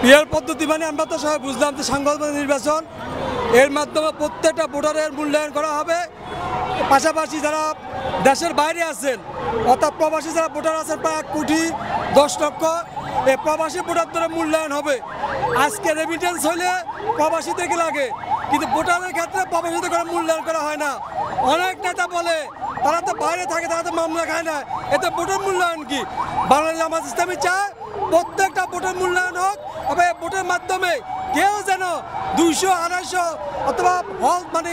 Peer পদ্ধতি মানে আমরা তো সবাই বুঝলাম যে সাংগঠনিক নির্বাচন, এর মাধ্যমে প্রত্যেকটা ভোটারের মূল্যায়ন করা হবে। পাশাপাশি যারা দেশের বাইরে আছেন অর্থাৎ প্রবাসী যারা ভোটার আছেন প্রায় 1,10,00,000 এই প্রবাসী ভোটারদের মূল্যায়ন হবে। আজকে রেমিটেন্স হলে প্রবাসীদেরকে লাগে, কিন্তু ভোটারের ক্ষেত্রে প্রবাসীদের কোনো মূল্যায়ন করা হয় না। অনেক নেতা বলে তারা তো বাইরে থাকে, তারা তো মামলা খায় না, এতে ভোটার মূল্যায়ন কি? বাংলাদেশ জামাত ইসলামী চায় প্রত্যেকটা ভোটার মূল্যায়ন হোক এবং ভোটের মাধ্যমে কেউ যেন 200, 250 অথবা হল মানে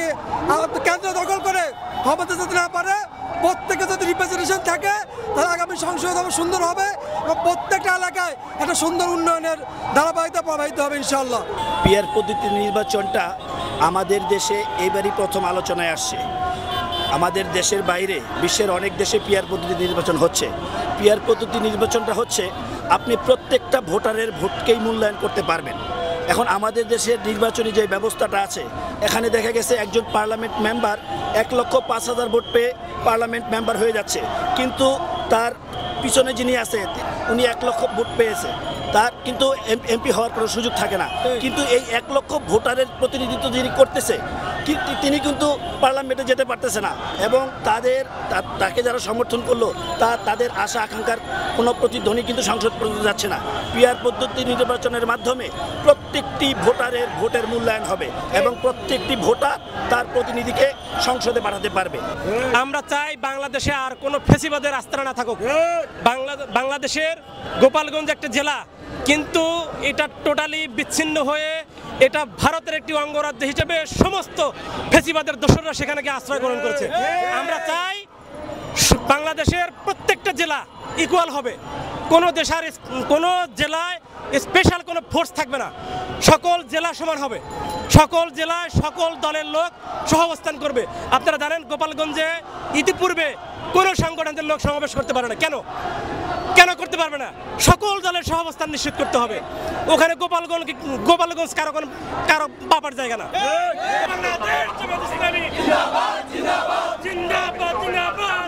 কেন্দ্র দখল করে ক্ষমতা যেতে না পারে। প্রত্যেকে যদি রিপ্রেজেন্টেশন থাকে তাহলে আগামী সংসদ হবে সুন্দর হবে এবং প্রত্যেকটা এলাকায় একটা সুন্দর উন্নয়নের ধারাবাহিকতা প্রবাহিত হবে ইনশাআল্লাহ। পিয়ার পদ্ধতির নির্বাচনটা আমাদের দেশে এবারই প্রথম আলোচনায় আসছে। আমাদের দেশের বাইরে বিশ্বের অনেক দেশে পিয়ার পদ্ধতি নির্বাচন হচ্ছে। পিয়ার পদ্ধতি নির্বাচনটা হচ্ছে আপনি প্রত্যেকটা ভোটারের ভোটকেই মূল্যায়ন করতে পারবেন। এখন আমাদের দেশের নির্বাচনী যে ব্যবস্থাটা আছে, এখানে দেখা গেছে একজন পার্লামেন্ট মেম্বার 1,05,000 ভোট পেয়ে পার্লামেন্ট মেম্বার হয়ে যাচ্ছে, কিন্তু তার পিছনে যিনি আছে উনি 1 লক্ষ ভোট পেয়েছে, তার কিন্তু এমপি হওয়ার কোনো সুযোগ থাকে না। কিন্তু এই 1 লক্ষ ভোটারের প্রতিনিধিত্ব যিনি করতেছে তিনি কিন্তু পার্লামেন্টে যেতে পারতেছে না এবং তাকে যারা সমর্থন করলো তাদের আশা আকাঙ্ক্ষার কোনো প্রতিধ্বনি কিন্তু সংসদ পর্যন্ত যাচ্ছে না। পিয়ার পদ্ধতি নির্বাচনের মাধ্যমে প্রত্যেকটি ভোটারের ভোটের মূল্যায়ন হবে এবং প্রত্যেকটি ভোটার তার প্রতিনিধিকে সংসদে পাঠাতে পারবে। আমরা চাই বাংলাদেশে আর কোনো ফেসিবাদের আস্তানা না থাকুক। বাংলাদেশের গোপালগঞ্জ একটা জেলা, কিন্তু এটা টোটালি বিচ্ছিন্ন হয়ে এটা ভারতের একটি অঙ্গরাজ্য হিসেবে সমস্ত ফেসিবাদের দোসররা সেখানে গিয়ে আশ্রয় গ্রহণ করেছে। আমরা চাই বাংলাদেশের প্রত্যেকটা জেলা ইকুয়াল হবে, কোনো জেলায় স্পেশাল কোনো ফোর্স থাকবে না, সকল জেলা সমান হবে, সকল জেলায় সকল দলের লোক সহাবস্থান করবে। আপনারা জানেন গোপালগঞ্জে ইতিপূর্বে কোনো সংগঠনের লোক সমাবেশ করতে পারে না। কেন করতে পারবে না? সকল দলের সহাবস্থান নিশ্চিত করতে হবে। ওখানে গোপালগঞ্জ কারো বাবার জায়গা না। বাংলাদেশ জামাত ইসলামী জিন্দাবাদ জিন্দাবাদ জিন্দাবাদ।